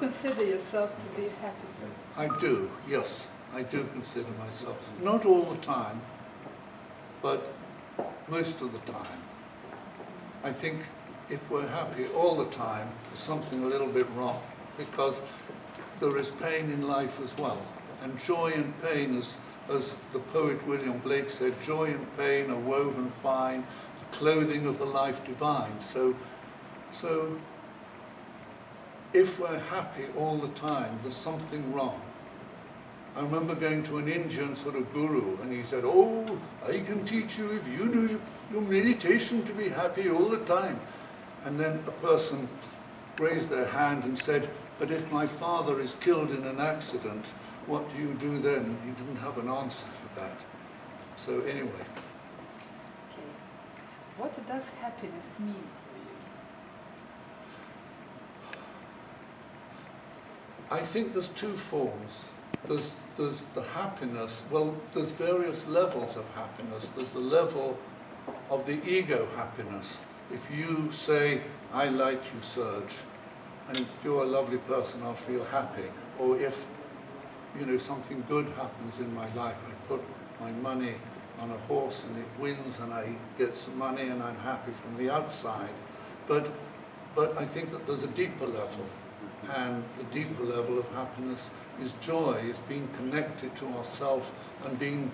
consider yourself to be a happy person? I do, yes. I do consider myself. Not all the time, but most of the time. I think if we're happy all the time, there's something a little bit wrong, because there is pain in life as well. And joy and pain, as the poet William Blake said, joy and pain are woven fine, the clothing of the life divine. So if we're happy all the time, there's something wrong. I remember going to an Indian sort of guru, and he said, "Oh, I can teach you if you do your meditation to be happy all the time." And then a person raised their hand and said, "But if my father is killed in an accident, what do you do then?" And he didn't have an answer for that. So anyway. Okay. What does happiness mean for you? I think there's two forms. There's the happiness, well, there's various levels of happiness. There's the level of the ego happiness. If you say, "I like you, Serge, and you're a lovely person, I'll feel happy." Or if, something good happens in my life, I put my money on a horse and it wins and I get some money and I'm happy from the outside. But I think that there's a deeper level. And the deeper level of happiness is joy, is being connected to ourselves and being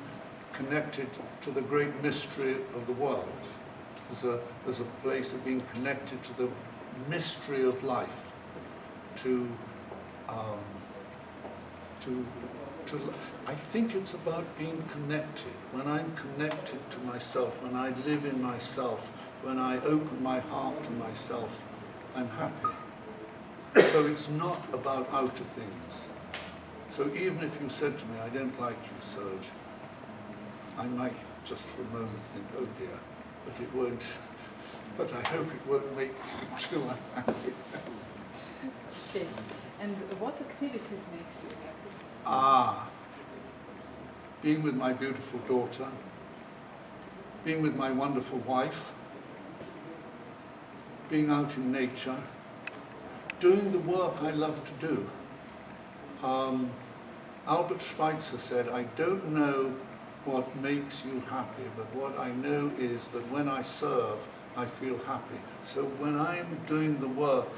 connected to the great mystery of the world. There's a place of being connected to the mystery of life, I think it's about being connected. When I'm connected to myself, when I live in myself, when I open my heart to myself, I'm happy. So it's not about outer things. So even if you said to me, "I don't like you, Serge," I might just for a moment think, "Oh dear," but it won't. But I hope it won't make me too unhappy. Okay. And what activities makes you happy? Being with my beautiful daughter, being with my wonderful wife, being out in nature, doing the work I love to do. Albert Schweitzer said, "I don't know what makes you happy, but what I know is that when I serve, I feel happy." So when I'm doing the work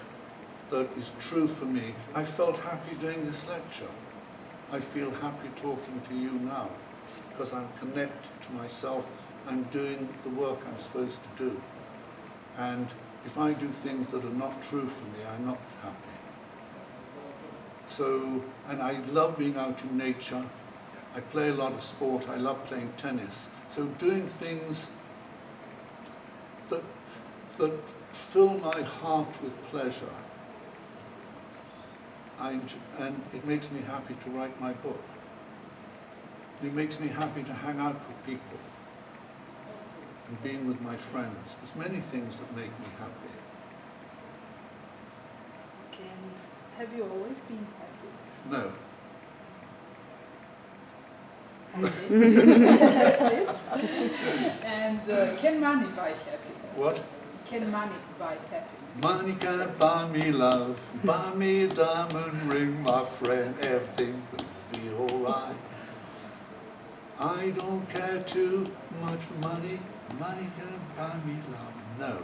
that is true for me, I felt happy doing this lecture. I feel happy talking to you now, because I'm connected to myself. I'm doing the work I'm supposed to do. And if I do things that are not true for me, I'm not happy. So, and I love being out in nature. I play a lot of sport. I love playing tennis. So doing things that fill my heart with pleasure. And it makes me happy to write my book. It makes me happy to hang out with people and being with my friends. There's many things that make me happy. Okay, and have you always been happy? No. That's it. And can money buy happiness? What? Can money buy happiness? Money can't buy me love. Buy me a diamond ring, my friend. Everything's gonna be alright. I don't care too much for money. Money can't buy me love. No.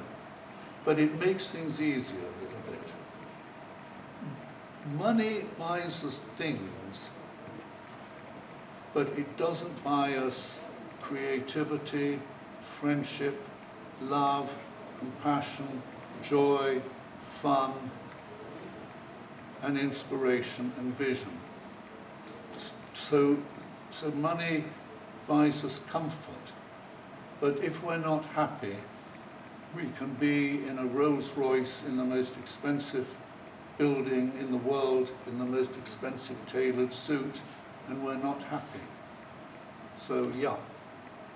But it makes things easier a little bit. Money buys us things, but it doesn't buy us creativity, friendship, love, compassion, joy, fun, and inspiration and vision. So money buys us comfort, but if we're not happy, we can be in a Rolls Royce in the most expensive building in the world, in the most expensive tailored suit, and we're not happy. So yeah,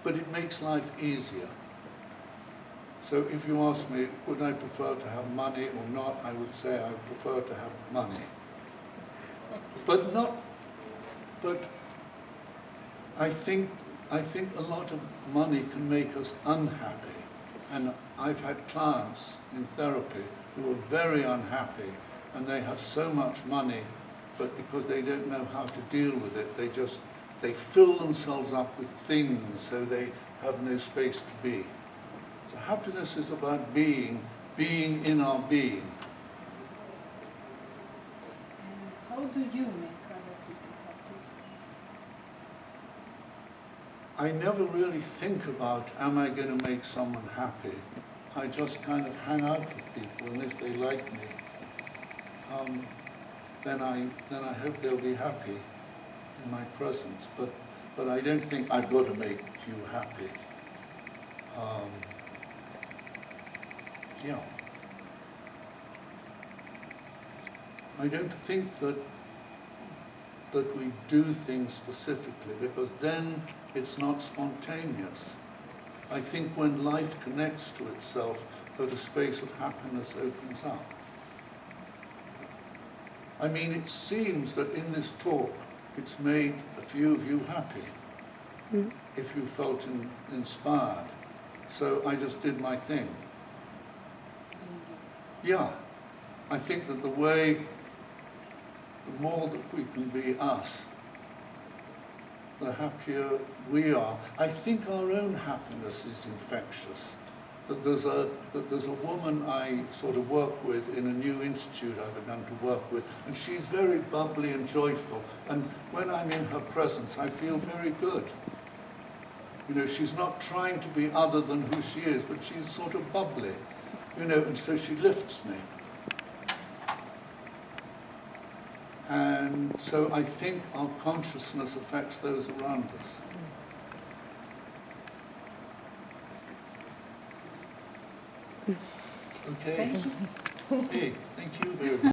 but it makes life easier. So if you ask me, would I prefer to have money or not, I would say I prefer to have money. But I think a lot of money can make us unhappy. And I've had clients in therapy who are very unhappy, and they have so much money, but because they don't know how to deal with it, they fill themselves up with things so they have no space to be. So happiness is about being in our being. And how do you make other people happy? I never really think about, am I going to make someone happy? I just kind of hang out with people, and if they like me, then I hope they'll be happy in my presence. But I don't think I've got to make you happy. Yeah. I don't think that we do things specifically, because then it's not spontaneous. I think when life connects to itself, that a space of happiness opens up. I mean, it seems that in this talk, it's made a few of you happy, if you felt inspired. So I just did my thing. Yeah, I think that the more that we can be us, the happier we are. I think our own happiness is infectious. That there's a woman I sort of work with in a new institute I've begun to work with, and she's very bubbly and joyful. And when I'm in her presence, I feel very good. You know, she's not trying to be other than who she is, but she's sort of bubbly, you know, and so she lifts me. And so I think our consciousness affects those around us. Okay. Thank you. Hey, thank you very much.